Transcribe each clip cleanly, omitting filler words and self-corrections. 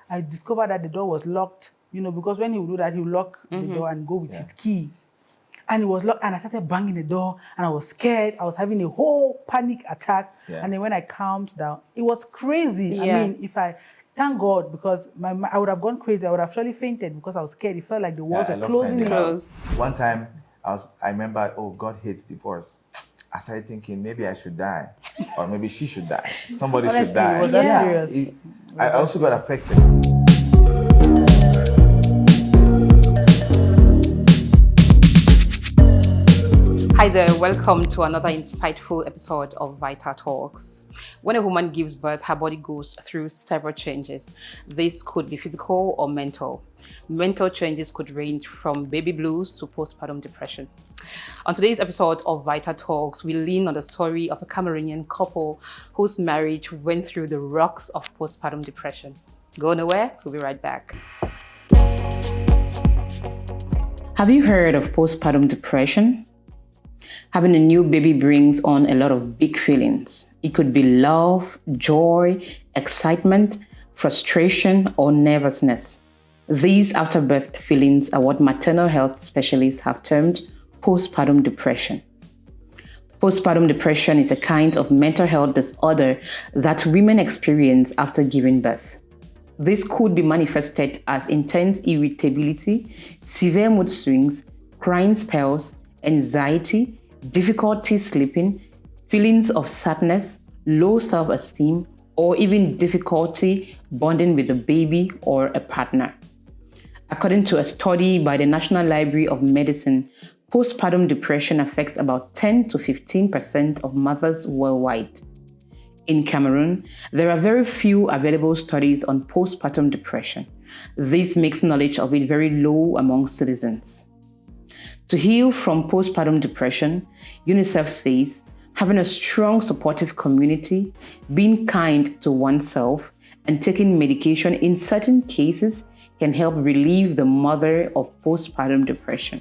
I discovered that the door was locked, because when he would do that, he would lock the door and go with his key. And it was locked, and I started banging the door, and I was scared. I was having a whole panic attack. Yeah. And then when I calmed down, it was crazy. I mean, thank God, because I would have gone crazy. I would have surely fainted because I was scared. It felt like the walls were closing in. One time, I remember, God hates divorce. I started thinking maybe I should die, or maybe she should die. Somebody should die. Was that serious? I also got affected. Hi there, welcome to another insightful episode of Vital Talks. When a woman gives birth, her body goes through several changes. This could be physical or mental. Mental changes could range from baby blues to postpartum depression. On today's episode of Vital Talks, we lean on the story of a Cameroonian couple whose marriage went through the rocks of postpartum depression. Go nowhere, we'll be right back. Have you heard of postpartum depression? Having a new baby brings on a lot of big feelings. It could be love, joy, excitement, frustration, or nervousness. These afterbirth feelings are what maternal health specialists have termed postpartum depression. Postpartum depression is a kind of mental health disorder that women experience after giving birth. This could be manifested as intense irritability, severe mood swings, crying spells, anxiety, difficulty sleeping, feelings of sadness, low self-esteem, or even difficulty bonding with a baby or a partner. According to a study by the National Library of Medicine, postpartum depression affects about 10 to 15% of mothers worldwide. In Cameroon, there are very few available studies on postpartum depression. This makes knowledge of it very low among citizens. To heal from postpartum depression, UNICEF says having a strong supportive community, being kind to oneself, and taking medication in certain cases can help relieve the mother of postpartum depression.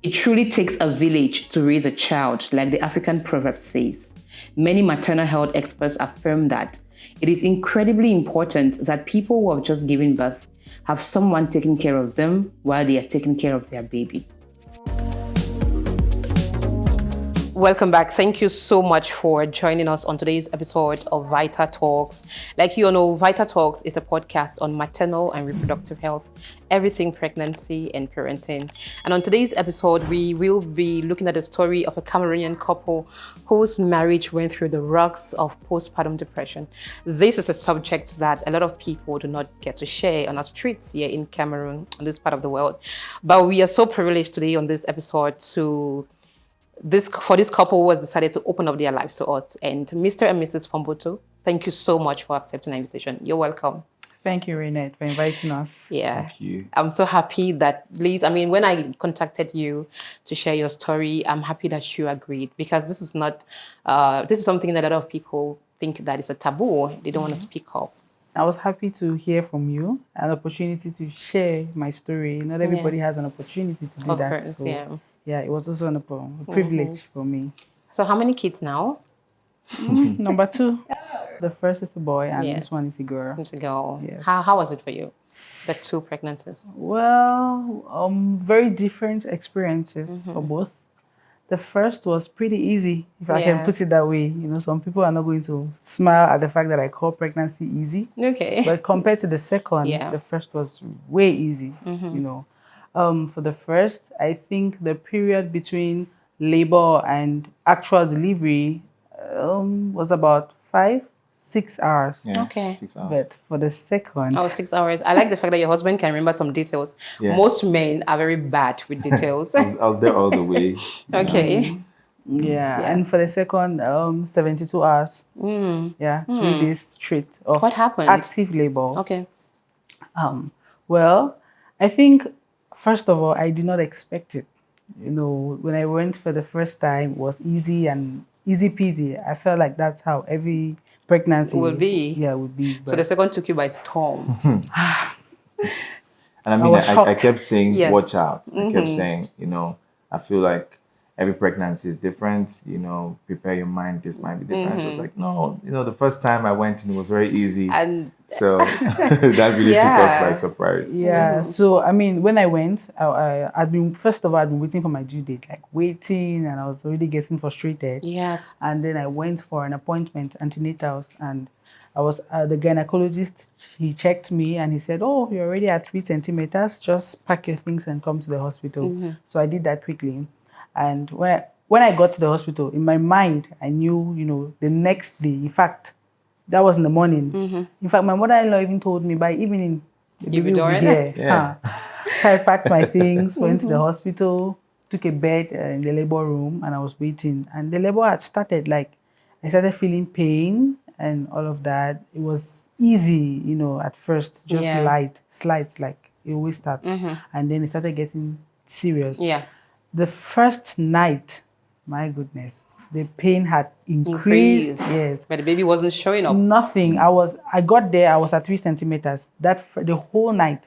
It truly takes a village to raise a child, like the African proverb says. Many maternal health experts affirm that it is incredibly important that people who have just given birth have someone taking care of them while they are taking care of their baby. Welcome back. Thank you so much for joining us on today's episode of Vital Talks. Like you all know, Vital Talks is a podcast on maternal and reproductive health, everything pregnancy and parenting. And on today's episode, we will be looking at the story of a Cameroonian couple whose marriage went through the rocks of postpartum depression. This is a subject that a lot of people do not get to share on our streets here in Cameroon, on this part of the world. But we are so privileged today on this episode for this couple who has decided to open up their lives to us. And Mr. and Mrs Fombutu, thank you so much for accepting our invitation. You're welcome. Thank you, Renette, for inviting us. Yeah. Thank you. I'm so happy that when I contacted you to share your story, I'm happy that you agreed, because this is something that a lot of people think that is a taboo. They don't want to speak up. I was happy to hear from you, an opportunity to share my story. Not everybody has an opportunity to do that. Course, so, yeah, it was also a privilege for me. So how many kids now? Number 2. The first is a boy, and this one is a girl. It's a girl. Yes. How was it for you, the 2 pregnancies? Well, very different experiences for both. The first was pretty easy, if I can put it that way. Some people are not going to smile at the fact that I call pregnancy easy. Okay. But compared to the second, the first was way easy, For the first, I think the period between labor and actual delivery was about 5-6 hours. Yeah, okay. 6 hours. But for the second... 6 hours. I like the fact that your husband can remember some details. Yeah. Most men are very bad with details. I was there all the way. Okay. Yeah, and for the second, 72 hours. Yeah, 3 days straight of what happened? Active labor. Okay. Well, I think, first of all, I did not expect it. When I went for the first time, it was easy peasy. I felt like that's how every pregnancy would be. Yeah, would be. So the second took you by storm. And I mean, I kept saying, watch out. I kept saying, I feel like every pregnancy is different. Prepare your mind. This might be different. She was like, no, the first time I went in, it was very easy. And so that really took us by surprise. Yeah. So, I mean, when I went, I'd been, first of all, I'd been waiting for my due date, like waiting, and I was already getting frustrated. Yes. And then I went for an appointment, antenatals, and I was the gynecologist. He checked me and he said, "Oh, you're already at 3 centimeters. Just pack your things and come to the hospital." So I did that quickly. And when I got to the hospital, in my mind, I knew, the next day. In fact, that was in the morning. In fact, my mother-in-law even told me by evening, the baby will be here. Yeah. So I packed my things, went to the hospital, took a bed in the labor room, and I was waiting. And the labor had started. Like, I started feeling pain and all of that. It was easy, at first, just slides, like it always starts. And then it started getting serious. Yeah. The first night, my goodness, the pain had increased. Yes. But the baby wasn't showing up. Nothing. I got there, I was at 3 centimeters. The whole night,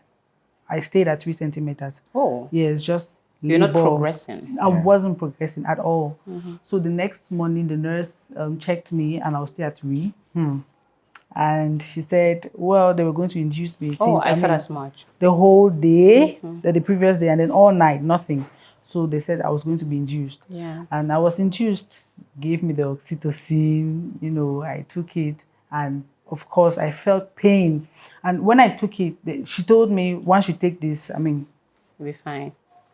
I stayed at 3 centimeters. Oh. Yes, just You're labor. not progressing. I wasn't progressing at all. So the next morning, the nurse checked me and I was still at 3. And she said, well, they were going to induce me. Oh, I thought as much. The whole day, the previous day, and then all night, nothing. So they said I was going to be induced. Yeah. And I was induced, gave me the oxytocin, I took it. And of course, I felt pain. And when I took it, she told me, once you take this, you'll be fine.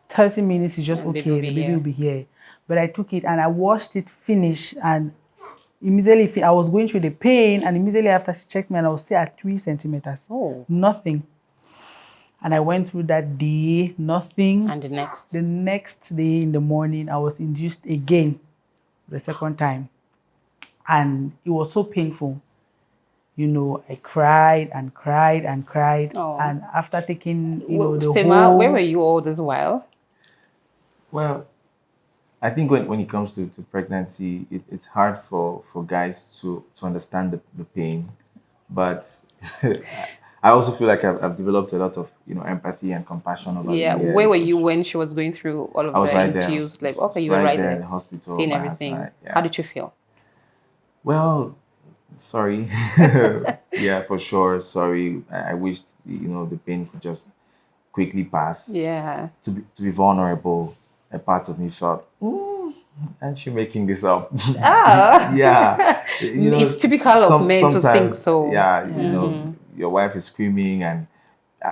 30 minutes is just okay, the baby will be here. But I took it and I watched it finish, and immediately I was going through the pain, and immediately after she checked me, and I was still at 3 centimeters. Oh. Nothing. And I went through that day, nothing. And the next day in the morning, I was induced again, the second time. And it was so painful. I cried and cried and cried. Oh. And after taking, Sema, where were you all this while? Well, I think when it comes to pregnancy, it's hard for guys to understand the pain. But I also feel like I've developed a lot of empathy and compassion over Yeah, the years. Where were you when she was going through all of the interviews? Like, okay, you were right there in the hospital, seeing everything. Yeah. How did you feel? Well, sorry. Yeah, for sure. Sorry. I wished the pain could just quickly pass. Yeah. To be vulnerable, a part of me thought, aren't you making this up? Yeah. It's typical of men to think so. Yeah, your wife is screaming, and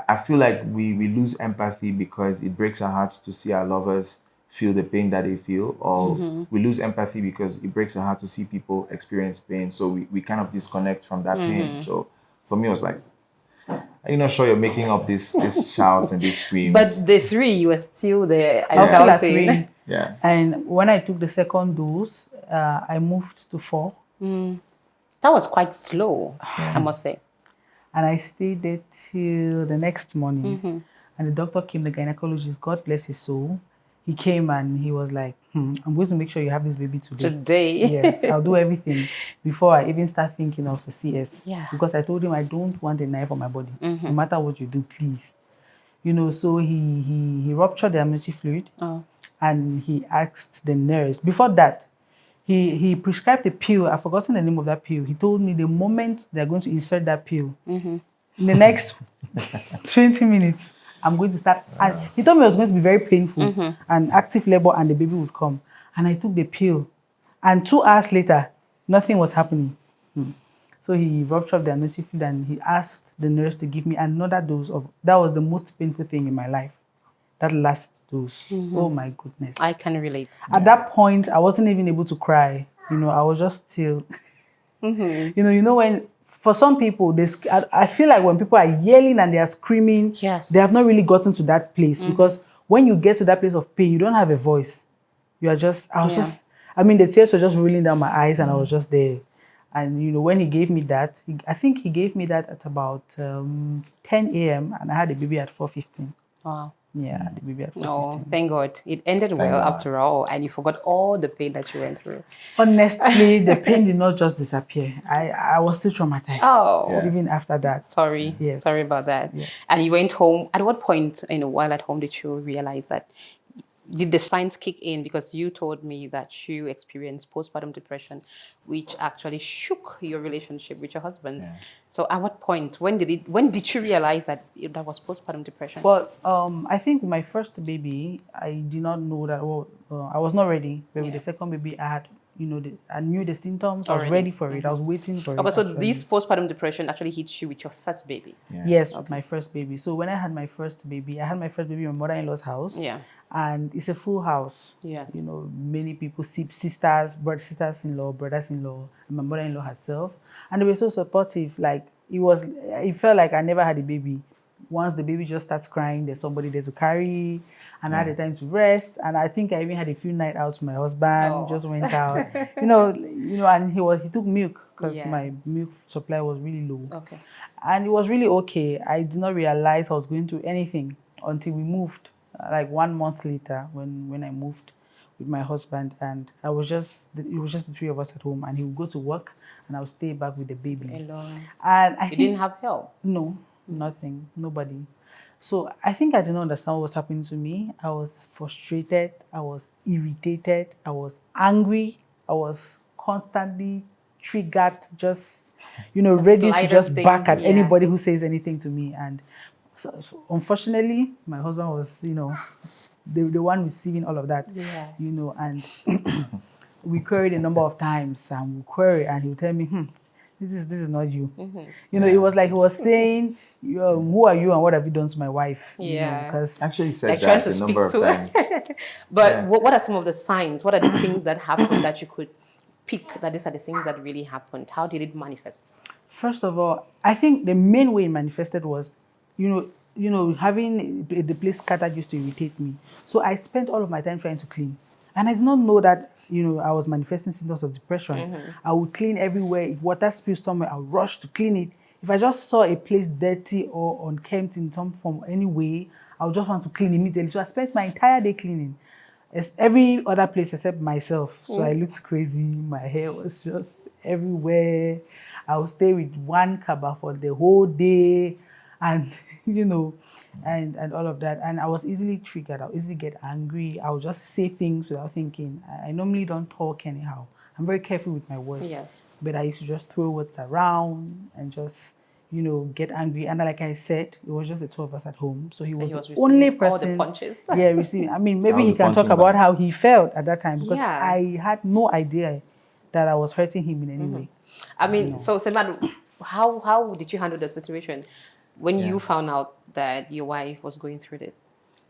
I feel like we lose empathy because it breaks our hearts to see our lovers feel the pain that they feel, or we lose empathy because it breaks our heart to see people experience pain. So we kind of disconnect from that pain. So for me, it was like, are you not sure you're making up these shouts and these screams? But the 3, you were still there. I was still at 3. Yeah. And when I took the second dose, I moved to 4. That was quite slow, I must say. And I stayed there till the next morning. And the doctor came, the gynecologist, God bless his soul. He came and he was like, I'm going to make sure you have this baby today. Yes, I'll do everything before I even start thinking of the CS. Yeah. Because I told him I don't want a knife on my body. No matter what you do, please. So he ruptured the amniotic fluid. And he asked the nurse. Before that, he prescribed a pill. I've forgotten the name of that pill. He told me the moment they're going to insert that pill, in the next 20 minutes, I'm going to start. And he told me it was going to be very painful and active labor, and the baby would come. And I took the pill. And 2 hours later, nothing was happening. So he ruptured the amniotic fluid, and he asked the nurse to give me another dose of. That was the most painful thing in my life. That last dose. Oh my goodness. I can relate. At that point, I wasn't even able to cry. I was just still. When for some people, I feel like when people are yelling and they are screaming, they have not really gotten to that place. Because when you get to that place of pain, you don't have a voice. You are just, the tears were just rolling down my eyes, and I was just there. And, when he gave me that, I think he gave me that at about 10 a.m. and I had a baby at 4:15. Wow. Yeah, the baby at 4:15. Oh, thank God. It ended well after all, and you forgot all the pain that you went through. Honestly, the pain did not just disappear. I was still traumatized. Oh. Even after that. Sorry. Yes. Sorry about that. Yes. And you went home. At what point, while at home, did you realize that did the signs kick in? Because you told me that you experienced postpartum depression, which actually shook your relationship with your husband. Yeah. So at what point, when did you realize that that was postpartum depression? Well, I think my first baby, I did not know that. Well, I was not ready. But with the second baby, I had, I knew the symptoms. I was ready for it. I was waiting for it. Okay, so actually. this postpartum depression actually hits you with your first baby. Yeah. Yes, with my first baby. So when I had my first baby, I had my first baby in my mother-in-law's house. Yeah. And it's a full house. Yes. Many people, sisters-in-law, brothers-in-law, and my mother-in-law herself. And they were so supportive. Like, it felt like I never had a baby. Once the baby just starts crying, there's somebody there to carry, and I had the time to rest. And I think I even had a few night outs with my husband, just went out, and he took milk because my milk supply was really low. Okay. And it was really okay. I did not realize I was going through anything until we moved, like 1 month later when I moved with my husband, and it was just the three of us at home, and he would go to work and I would stay back with the baby. Alone. And You didn't have help? No, nothing, nobody. So I think I didn't understand what was happening to me. I was frustrated, I was irritated, I was angry, I was constantly triggered, just ready to just back at anybody who says anything to me. And so unfortunately, my husband was, the one receiving all of that, and we queried a number of times, and we queried, and he would tell me, this is not you. It was like he was saying, who are you and what have you done to my wife? Because actually said that a number of times. But what are some of the signs? What are the things that happened that you could pick that these are the things that really happened? How did it manifest? First of all, I think the main way it manifested was, having the place scattered used to irritate me. So I spent all of my time trying to clean. And I did not know that, I was manifesting symptoms of depression. I would clean everywhere. If water spills somewhere, I would rush to clean it. If I just saw a place dirty or unkempt in some form, any way, I would just want to clean immediately. So I spent my entire day cleaning. It's every other place except myself. So I looked crazy. My hair was just everywhere. I would stay with one kaba for the whole day, and and all of that. And I was easily triggered. I would easily get angry. I would just say things without thinking. I normally don't talk anyhow. I'm very careful with my words. Yes. But I used to just throw words around and just get angry. And like I said, it was just the two of us at home. So he was the only person. All the punches. Yeah, receiving. I mean, maybe he can talk about how he felt at that time, because I had no idea that I was hurting him in any way. I mean, so Semadu, how did you handle the situation when you found out that your wife was going through this?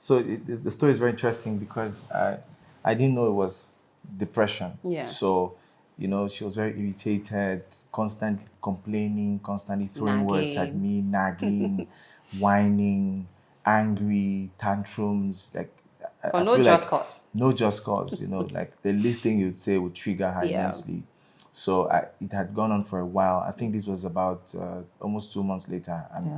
So the story is very interesting because I didn't know it was depression. Yeah. So, she was very irritated, constantly complaining, constantly throwing words at me, nagging, whining, angry, tantrums. Like, I no feel just like cause. No just cause. Like the least thing you'd say would trigger her immensely. So it had gone on for a while. I think this was about almost 2 months later, and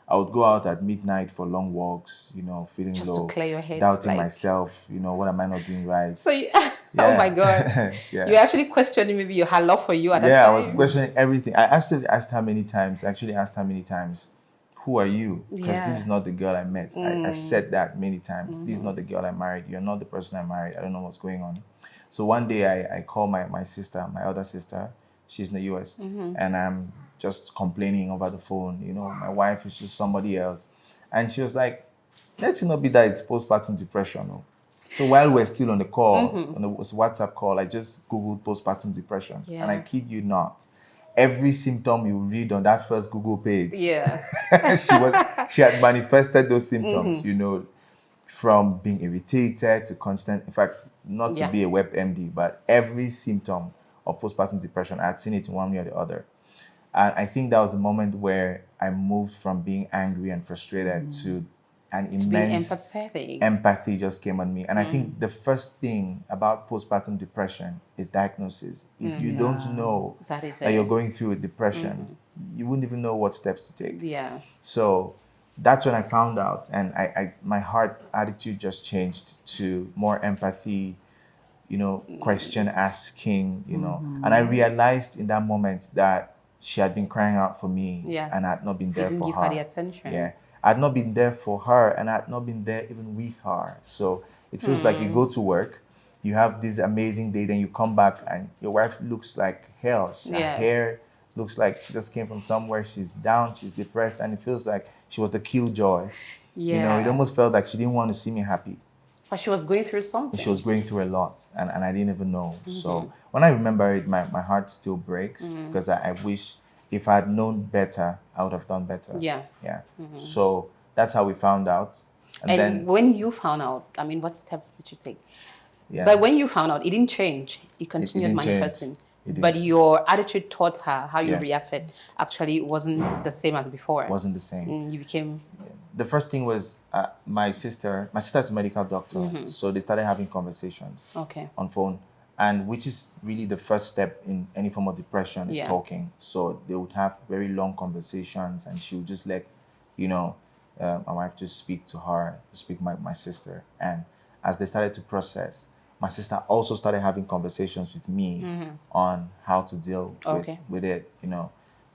I would go out at midnight for long walks, feeling just low, to clear your head, doubting myself, what am I not doing right? So, oh my God, you're actually questioning maybe her love for you at that time. Yeah, I was questioning everything. I asked her many times, who are you? Because this is not the girl I met. I said that many times. This is not the girl I married. You're not the person I married. I don't know what's going on. So one day I call my sister, my other sister. She's in the US. And I'm just complaining over the phone. My wife is just somebody else. And she was like, let it not be that it's postpartum depression. No? So while we're still on the call, on the WhatsApp call, I just Googled postpartum depression. Yeah. And I kid you not, every symptom you read on that first Google page, she had manifested those symptoms, from being irritated to constant, in fact, not to be a WebMD, but every symptom of postpartum depression, I had seen it in one way or the other. And I think that was a moment where I moved from being angry and frustrated to an immense empathy just came on me. And I think the first thing about postpartum depression is diagnosis. If you don't know that you're going through a depression, you wouldn't even know what steps to take. Yeah. So that's when I found out, and my heart attitude just changed to more empathy, question asking, and I realized in that moment that she had been crying out for me, and I had not been there for her. Give her the attention. Yeah, I had not been there for her, and I had not been there even with her. So It feels like you go to work, you have this amazing day, then you come back and your wife looks like hell. Her hair looks like she just came from somewhere. She's down, she's depressed, and it feels like she was the killjoy. You know, it almost felt like she didn't want to see me happy. But she was going through something. She was going through a lot, and I didn't even know. So when I remember it, my heart still breaks because I wish if I had known better, I would have done better. Yeah. So that's how we found out. And then, when you found out, I mean, what steps did you take? Yeah. But when you found out, it didn't change. It continued manifesting. But your attitude towards her, how you reacted, actually wasn't the same as before. It wasn't the same. You became... The first thing was my sister's a medical doctor, so they started having conversations on phone, and which is really the first step in any form of depression is talking. So they would have very long conversations, and she would just let, my wife just speak to her, speak my sister, and as they started to process, my sister also started having conversations with me on how to deal with it,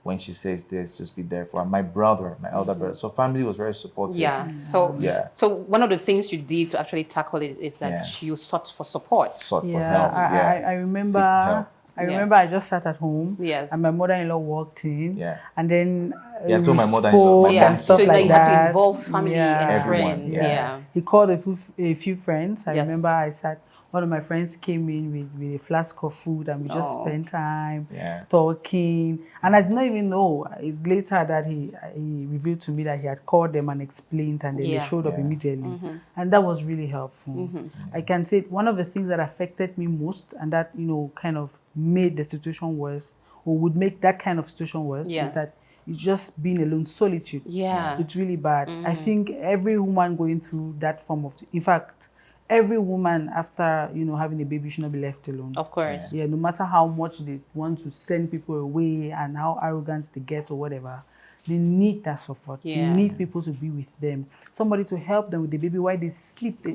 when she says this, just be there for her. My brother, my elder brother. So family was very supportive. So one of the things you did to actually tackle it is that you sought for support. For help. I remember. I remember I just sat at home. Yes. And my mother-in-law walked in. Yeah. And then I told my mother-in-law, and stuff so like you that. had to involve family and Everyone. friends. He called a few friends. I remember I sat. One of my friends came in with a flask of food, and we just spent time talking. And I did not even know. It's later that he revealed to me that he had called them and explained, and then they showed up immediately. And that was really helpful. I can say one of the things that affected me most, and that kind of made the situation worse, or would make that kind of situation worse, is that it's just being alone, solitude. It's really bad. I think every woman going through that form of, in fact, every woman after having a baby should not be left alone. Of course. Yeah, no matter how much they want to send people away and how arrogant they get or whatever, they need that support. They need people to be with them, somebody to help them with the baby while they sleep.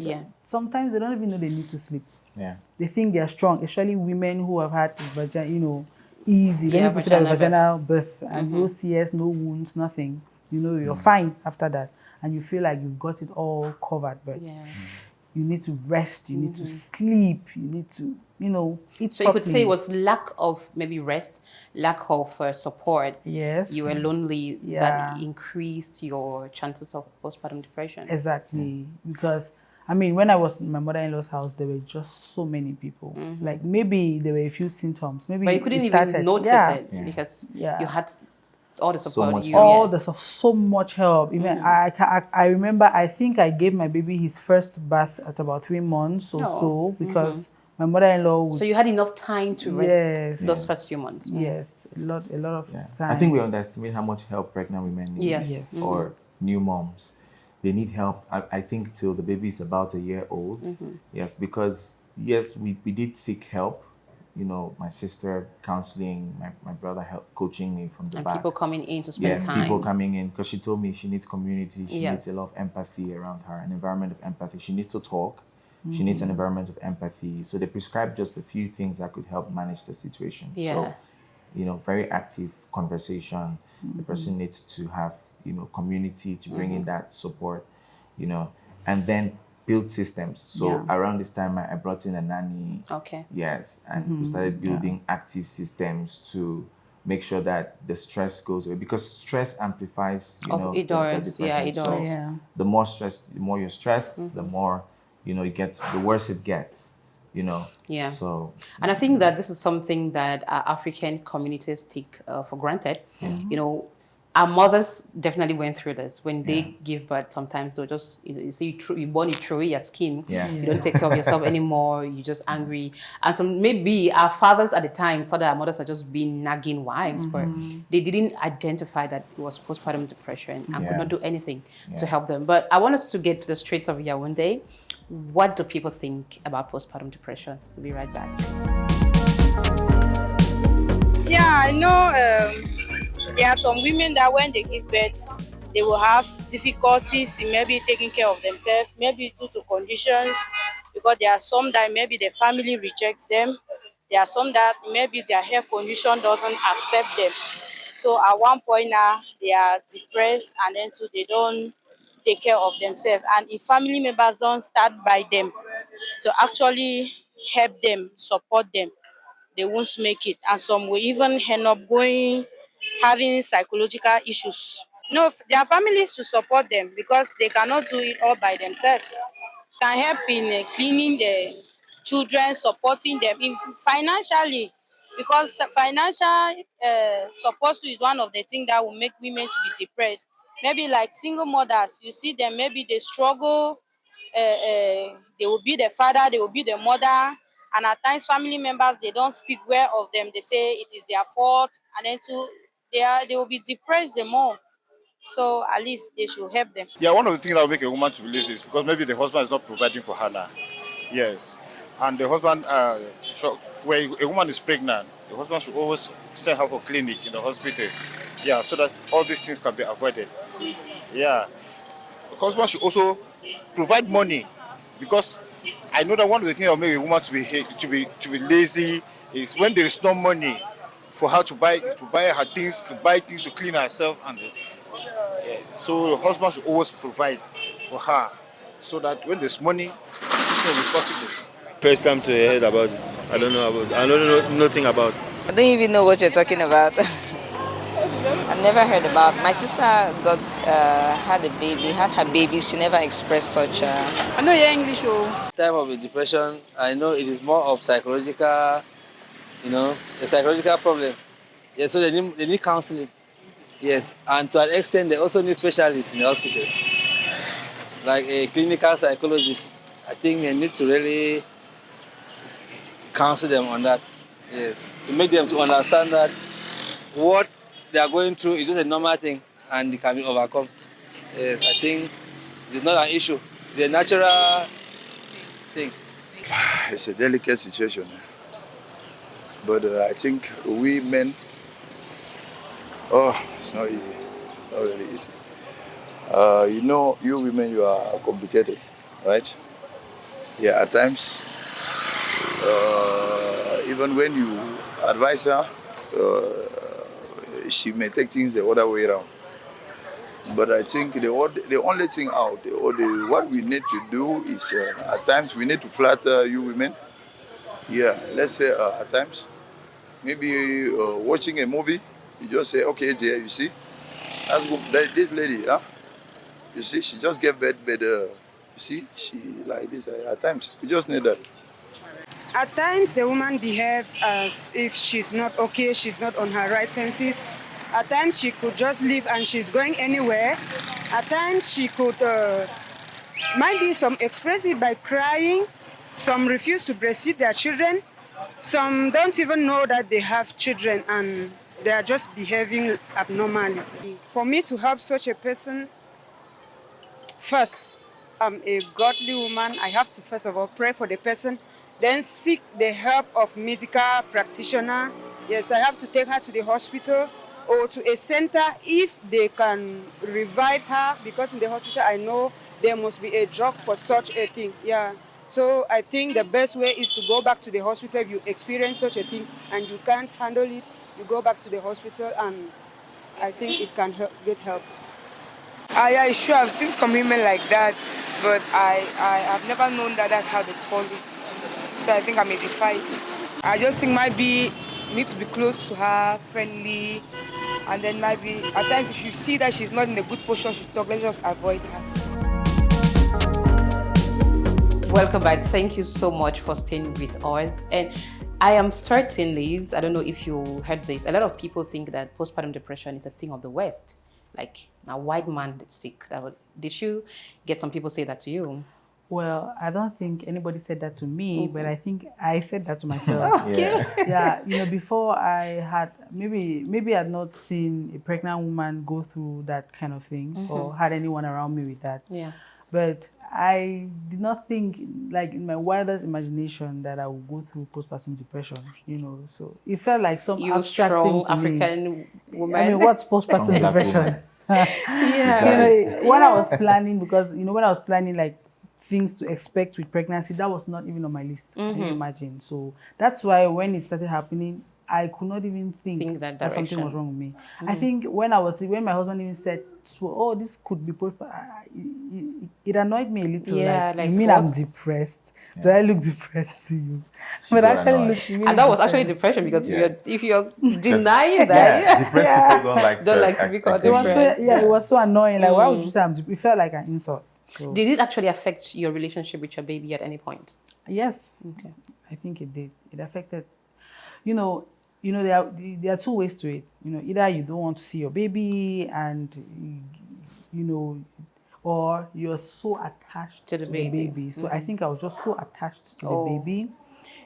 Sometimes they don't even know they need to sleep. They think they are strong, especially women who have had easy. Let me put it as vaginal birth and no CS, no wounds, nothing. You're fine after that, and you feel like you've got it all covered. But you need to rest, you need to sleep, you need to, eat So properly. You could say it was lack of maybe rest, lack of support. Yes. You were lonely, that increased your chances of postpartum depression. Exactly. Because, when I was in my mother-in-law's house, there were just so many people. Like, maybe there were a few symptoms. Maybe but you couldn't even notice it because you had all the support. So much help. Even I remember, I think I gave my baby his first bath at about 3 months or so, because my mother-in-law would... So you had enough time to rest those first few months. Yes, a lot of time. I think we underestimate how much help pregnant women need. Or new moms. They need help, I think, till the baby is about a year old. Yes, because we did seek help. My sister counseling, my brother coaching me from the back. People coming in to spend time. People coming in, because she told me she needs community, she needs a lot of empathy around her, an environment of empathy. She needs to talk, she needs an environment of empathy. So they prescribed just a few things that could help manage the situation. So, very active conversation. The person needs to have, community to bring in that support, and then build systems. So around this time, I brought in a nanny. Yes, and we started building active systems to make sure that the stress goes away, because stress amplifies, the depression. So the more stress, the more you're stressed, the more, it gets, the worse it gets. So, and I think that this is something that African communities take for granted. Our mothers definitely went through this. When they give birth, sometimes they'll just, you see, you're born, you throw away your skin. You don't take care of yourself anymore. You're just angry. And so maybe our fathers at the time, our mothers are just being nagging wives, but they didn't identify that it was postpartum depression and could not do anything to help them. But I want us to get to the streets of Yaoundé. What do people think about postpartum depression? We'll be right back. Yeah, I know there are some women that when they give birth, they will have difficulties in maybe taking care of themselves, maybe due to conditions, because there are some that maybe the family rejects them. There are some that maybe their health condition doesn't accept them. So at one point now, they are depressed, and then too, they don't take care of themselves. And if family members don't start by them, to actually help them, support them, they won't make it. And some will even end up having psychological issues. No, their families should support them because they cannot do it all by themselves. Can help in cleaning the children, supporting them in financially, because financial support is one of the things that will make women to be depressed. Maybe like single mothers, you see them, maybe they struggle, they will be the father, they will be the mother, and at times family members, they don't speak well of them. They say it is their fault, and then they will be depressed the more. So at least they should help them. Yeah, one of the things that will make a woman to be lazy is because maybe the husband is not providing for her now. Yes. And the husband, so when a woman is pregnant, the husband should always send her for clinic in the hospital. Yeah, so that all these things can be avoided. Yeah. The husband should also provide money, because I know that one of the things that will make a woman to be lazy is when there is no money for her to buy her things, to clean herself, and so the husband should always provide for her, so that when there's money, it will be possible. First time to hear about it. I don't know nothing about. I don't even know what you're talking about. I've never heard about. My sister had her baby. She never expressed such. I know your English. Time of a depression, I know it is more of psychological, a psychological problem. Yeah, so they need counseling. Yes, and to an extent, they also need specialists in the hospital, like a clinical psychologist. I think they need to really counsel them on that. Yes, to make them to understand that what they are going through is just a normal thing and it can be overcome. Yes, I think it's not an issue. It's a natural thing. It's a delicate situation, but I think we men, it's not easy. It's not really easy. You women, you are complicated, right? Yeah, at times, even when you advise her, she may take things the other way around. But I think the only thing out, what we need to do is, at times we need to flatter you women. Yeah, let's say at times, maybe watching a movie, you just say, okay, Jay, you see, this lady, you see, she just gave birth, but you see, she like this. At times, we just need that. At times, the woman behaves as if she's not okay, she's not on her right senses. At times, she could just leave and she's going anywhere. At times, she could, maybe some express it by crying. Some refuse to breastfeed their children. Some don't even know that they have children and they are just behaving abnormally. For me to help such a person, first, I'm a godly woman. I have to first of all pray for the person, then seek the help of medical practitioner. Yes, I have to take her to the hospital or to a center if they can revive her, because in the hospital I know there must be a drug for such a thing. Yeah. So I think the best way is to go back to the hospital if you experience such a thing and you can't handle it. You go back to the hospital and I think it can get help. Yeah, sure. I've seen some women like that, but I've never known that that's how they call it. So I think I may defy it. I just think maybe need to be close to her, friendly, and then maybe at times if you see that she's not in a good position to talk, let's just avoid her. Welcome back. Thank you so much for staying with us. And I am certain, Liz, I don't know if you heard this, a lot of people think that postpartum depression is a thing of the West. Like a white man sick. Did you get some people say that to you? Well, I don't think anybody said that to me, but I think I said that to myself. Okay. Yeah, before I had, maybe I'd not seen a pregnant woman go through that kind of thing or had anyone around me with that. Yeah. But I did not think, like in my wildest imagination, that I would go through postpartum depression, So it felt like some abstract thing to African me. woman. I mean, what's postpartum depression? Yeah. When I was planning, because, when I was planning, like, things to expect with pregnancy, that was not even on my list. Can you imagine? So that's why when it started happening, I could not even think that that something direction. was wrong with me. I think when my husband even said, "Oh, this could be postpartum," it annoyed me a little. Yeah, like you mean I'm depressed? Yeah. Do I look depressed to you? She But got actually, annoyed. looked really And that was actually depressed. depression because Yes. if you're denying that, Yeah, depressed people don't like to be called It was depressed. so, it was so annoying. Like, why would you say I'm depressed? It felt like an insult. So, Did it actually affect your relationship with your baby at any point? yes. Okay. I think it did. It affected. There are two ways to it. Either you don't want to see your baby, and or you're so attached to the baby. So I think I was just so attached to the baby.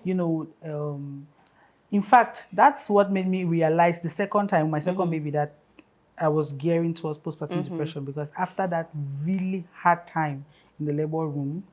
In fact, that's what made me realize the second time, my second baby, that I was gearing towards postpartum depression, because after that really hard time in the labor room,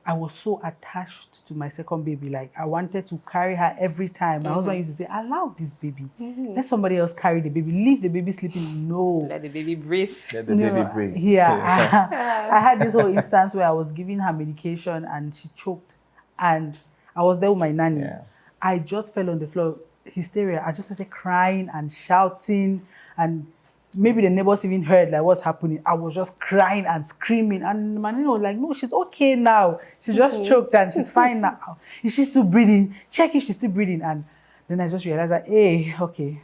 I was so attached to my second baby. Like, I wanted to carry her every time. My husband used to say, allow this baby. Let somebody else carry the baby. Leave the baby sleeping. No. Let the baby breathe. Let the baby breathe. Yeah. I had this whole instance where I was giving her medication and she choked. And I was there with my nanny. Yeah. I just fell on the floor, hysteria. I just started crying and shouting, and maybe the neighbors even heard like what's happening. I was just crying and screaming, and my nanny was like, "No, she's okay now. She just choked and she's fine now. Is she still breathing? Check if she's still breathing." And then I just realized that, hey, okay,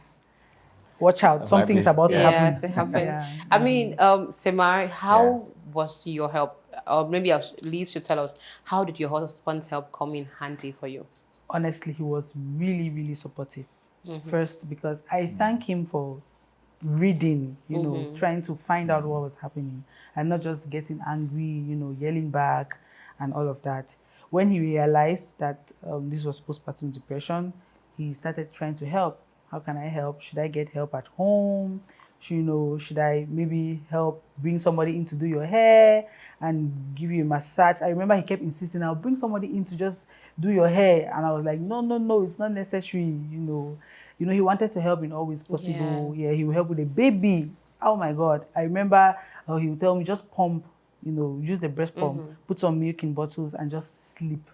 watch out, something is about to happen. Yeah. I mean, Semar, how was your help? Or maybe at least you tell us, how did your husband's help come in handy for you? Honestly, he was really, really supportive. First, because I thank him for reading, trying to find out what was happening, and not just getting angry, yelling back and all of that. When he realized that this was postpartum depression, he started trying to help. How can I help? Should I get help at home? Should I maybe help bring somebody in to do your hair and give you a massage? I remember he kept insisting, I'll bring somebody in to just do your hair. And I was like, no, it's not necessary, he wanted to help in all ways possible. Yeah, he would help with the baby. Oh my God. I remember he would tell me, just pump, use the breast pump, put some milk in bottles and just sleep.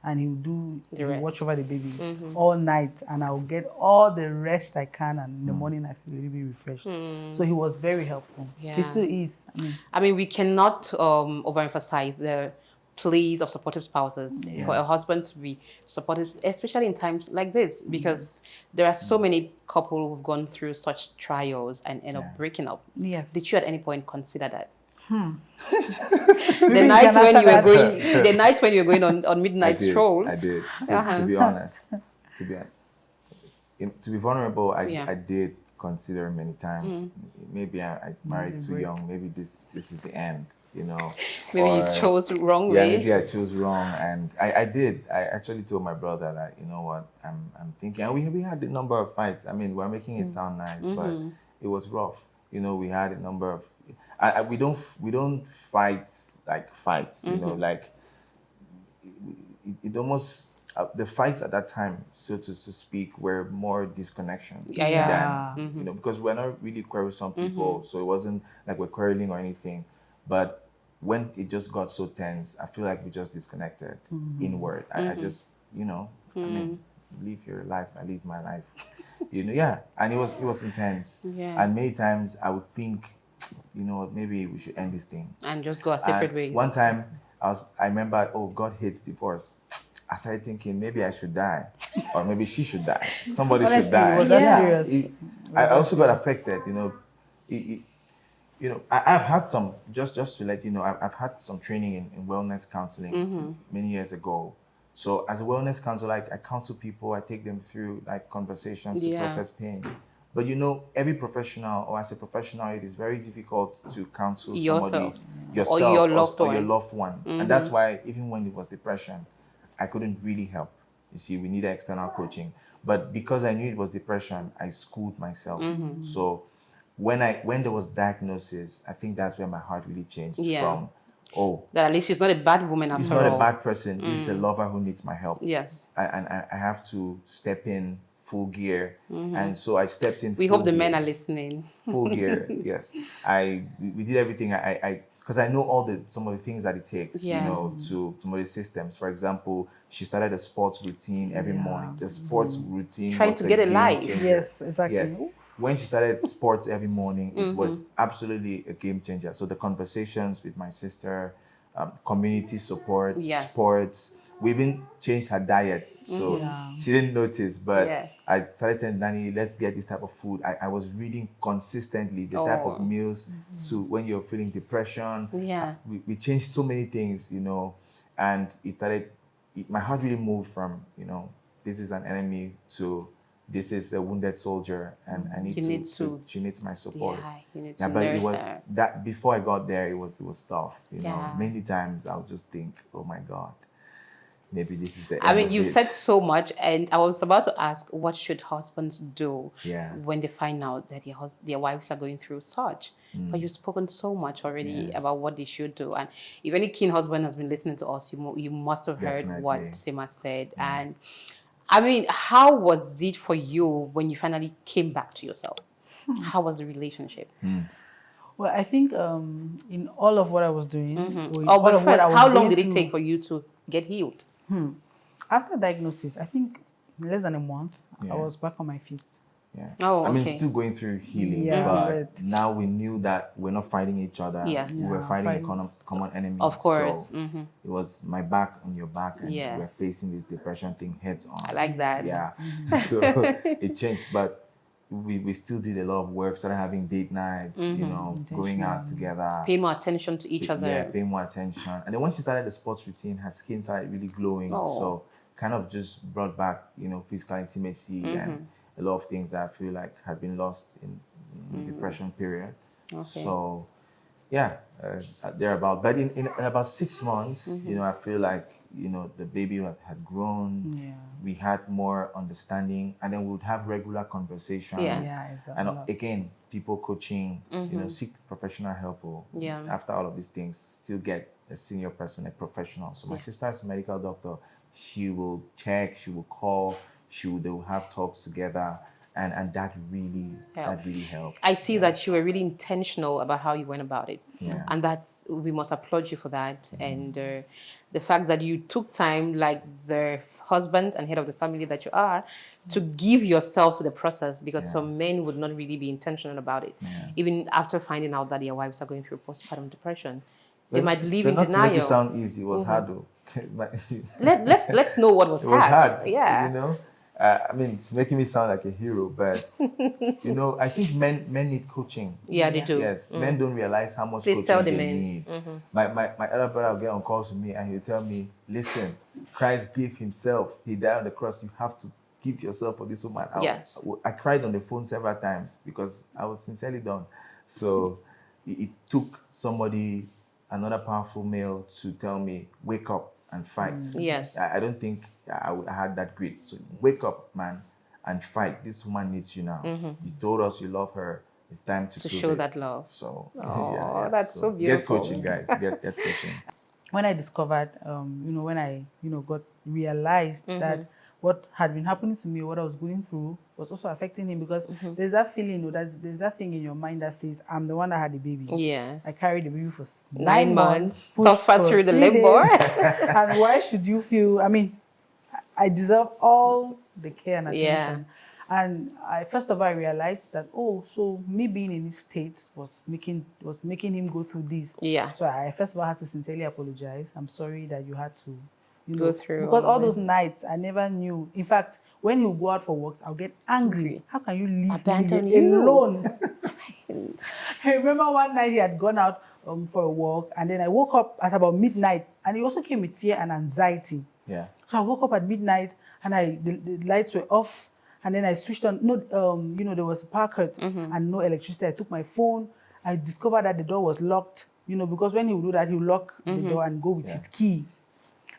And he would watch over the baby all night, and I'll get all the rest I can, and in the morning I feel really refreshed. So he was very helpful. Yeah. He still is. I mean, we cannot overemphasize the pleas of supportive spouses for a husband to be supportive, especially in times like this, because there are so many couples who've gone through such trials and end up breaking up. Yes. Did you at any point consider that? The night when you were going on midnight strolls. I did. To be honest, to be vulnerable, I did consider many times. Maybe I married too young. Maybe this is the end. Maybe you chose wrong way. Yeah, maybe I chose wrong, and I did. I actually told my brother that, you know what, I'm thinking. And we had a number of fights. I mean, we're making it sound nice, but it was rough. We had a number of. We don't fight like fights. Like it almost the fights at that time, so to speak, were more disconnection than because we're not really quarrelsome people, so it wasn't like we're quarreling or anything, but when it just got so tense, I feel like we just disconnected inward. I just, I mean, live your life, I live my life. And it was intense. And many times I would think, maybe we should end this thing. And just go our separate ways. One time I remember, God hates divorce. I started thinking maybe I should die, or maybe she should die. Somebody should die. Was that serious? I also got affected, I've had some, just to let you know, I've had some training in wellness counseling many years ago. So as a wellness counselor, I counsel people, I take them through like conversations to process pain. But every professional, or as a professional, it is very difficult to counsel somebody, yourself, or your loved one. And that's why even when it was depression, I couldn't really help. You see, we needed external coaching. But because I knew it was depression, I schooled myself. So when there was diagnosis, I think that's where my heart really changed from, that at least she's not a bad woman after all. She's not a bad person. This is a lover who needs my help. Yes. I have to step in full gear. And so I stepped in We hope the men are listening. Full gear, yes. We did everything. I because I know some of the things that it takes, Yeah. you know, to some of the systems. For example, she started a sports routine every morning. The sports routine Trying was to get a game life. changer. Yes, exactly. Yes. When she started sports every morning, it was absolutely a game changer. So the conversations with my sister, community support, Yes. sports. We even changed her diet, so she didn't notice. But I started telling Danny, let's get this type of food. I was reading consistently the type of meals to when you're feeling depression. Yeah. We changed so many things, you know, and my heart really moved from, you know, this is an enemy to this is a wounded soldier, and I need she needs my support. Yeah, you need to But it nurse was her. that before I got there, it was tough. You know, Yeah. many times I would just think, oh my God, maybe this is the I end mean, of you this. said so much, and I was about to ask, what should husbands do when they find out that their wives are going through such? But you've spoken so much already about what they should do. And if any keen husband has been listening to us, you must have heard what Sima said. And I mean, how was it for you when you finally came back to yourself? How was the relationship? Well, I think in all of what I was doing, or in Oh, all but of what first, I was how long going did it through, take for you to get healed? after diagnosis, I think in less than a month, I was back on my feet. Yeah. Oh, I mean, okay. still going through healing, Yeah, but now we knew that we're not fighting each other. Yes. We were fighting a common enemy. Of course. So it was my back on your back, and Yeah. we're facing this depression thing heads on. I like that. Yeah. So it changed, but we still did a lot of work, started having date nights, you know, going out together. Pay more attention to each other. Yeah, pay more attention. And then when she started the sports routine, her skin started really glowing. Oh. So kind of just brought back, you know, physical intimacy and a lot of things that I feel like had been lost in the depression period. Okay. So yeah, thereabout. But in about 6 months, you know, I feel like, you know, the baby had grown. Yeah. We had more understanding, and then we would have regular conversations. Yes. Yeah, exactly. And again, people coaching, you know, seek professional help, or after all of these things, still get a senior person, a professional. So my sister is a medical doctor. She will check, she will call, they will have talks together, and that really helped. I see that you were really intentional about how you went about it. Yeah. And we must applaud you for that. And the fact that you took time, like the husband and head of the family that you are, to give yourself to the process, because some men would not really be intentional about it. Even after finding out that their wives are going through postpartum depression, they might live in not denial. To make it sound easy, it was hard though. Let's know what was It was hard. Yeah. You know, I mean, it's making me sound like a hero, but you know, I think men need coaching. Yeah, they do. Yes, men don't realize how much coaching tell the they men. need. My elder brother will get on calls with me and he'll tell me, listen, Christ gave himself. He died on the cross. You have to give yourself for this woman. Yes. I cried on the phone several times because I was sincerely done. So it took somebody, another powerful male, to tell me, wake up and fight. Yes. I don't think I had that grit. So wake up, man, and fight. This woman needs you now. You told us you love her. It's time to prove show it. that love. So that's so beautiful. Get coaching, guys. Get coaching. When I discovered, you know, when I, you know, realized that what had been happening to me, what I was going through, was also affecting him, because there's that feeling, you know, there's that thing in your mind that says, I'm the one that had the baby. Yeah. I carried the baby for 9 months, pushed suffered for through the 3 labor. days. And why should you feel, I mean, I deserve all the care and attention. Yeah. And first of all, I realized that, so me being in this state was making him go through this. Yeah. So I first of all had to sincerely apologize. I'm sorry that you had to go through. Because all those nights, I never knew. In fact, when he would go out for walks, I'll get angry. How can you leave Abandon me alone? I remember one night he had gone out for a walk, and then I woke up at about midnight, and he also came with fear and anxiety. Yeah. So I woke up at midnight, and the lights were off, and then I switched on. You know, there was a power cut and no electricity. I took my phone. I discovered that the door was locked. You know, because when he would do that, he would lock the door and go with his key.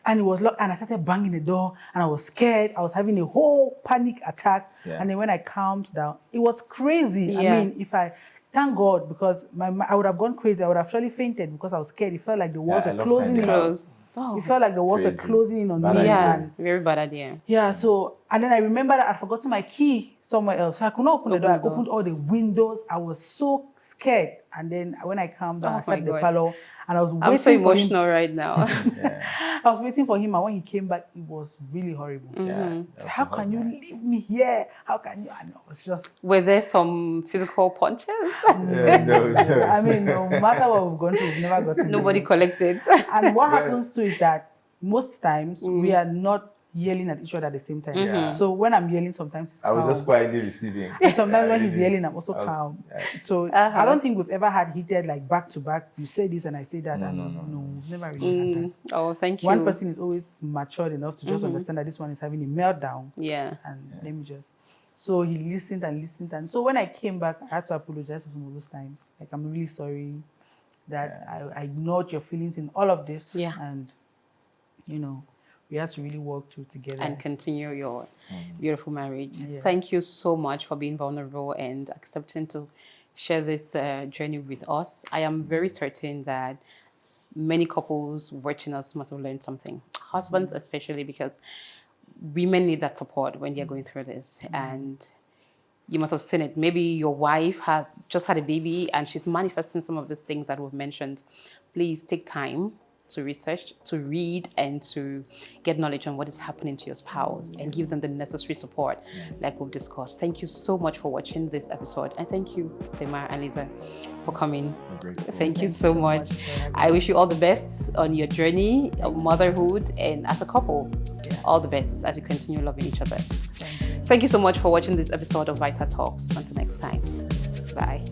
And it was locked, and I started banging the door, and I was scared. I was having a whole panic attack. Yeah. And then when I calmed down, it was crazy. Yeah. I mean, thank God, because I would have gone crazy. I would have surely fainted because I was scared. It felt like the walls were closing in. It felt like the walls were closing in on me. Yeah, very bad idea. Yeah, so, and then I remember that I'd forgotten my key. somewhere else. So I could not open the door. I opened all the windows. I was so scared. And then when I calmed down, I sat in the parlor and I was waiting for him. I'm so emotional right now. I was waiting for him, and when he came back, it was really horrible. How can you leave me here? How can you? And I was just... Were there some physical punches? No. I mean, no matter what we've gone through, we've never gotten Nobody collected. And what happens too is that most times we are not yelling at each other at the same time. So when I'm yelling, sometimes it's calm. I was just quietly receiving. And sometimes when he's yelling, I'm also calm. So I don't think we've ever had heated like back to back. You say this and I say that. No, we've never really had that. Oh, thank you. One person is always matured enough to just understand that this one is having a meltdown. And let me just... So he listened and listened. And so when I came back, I had to apologize for some of those times. Like, I'm really sorry that I ignored your feelings in all of this. And, you know, we have to really work through together. And continue your beautiful marriage. Thank you so much for being vulnerable and accepting to share this journey with us. I am very certain that many couples watching us must have learned something. Husbands especially, because women need that support when they're going through this. And you must have seen it. Maybe your wife had just had a baby and she's manifesting some of these things that we've mentioned. Please take time to research, to read, and to get knowledge on what is happening to your spouse and give them the necessary support like we've discussed. Thank you so much for watching this episode. And thank you, Sema and Lisa, for coming. Thank you so much. I wish you all the best on your journey of motherhood and as a couple. All the best as you continue loving each other. Thank you so much for watching this episode of Vita Talks. Until next time. Bye.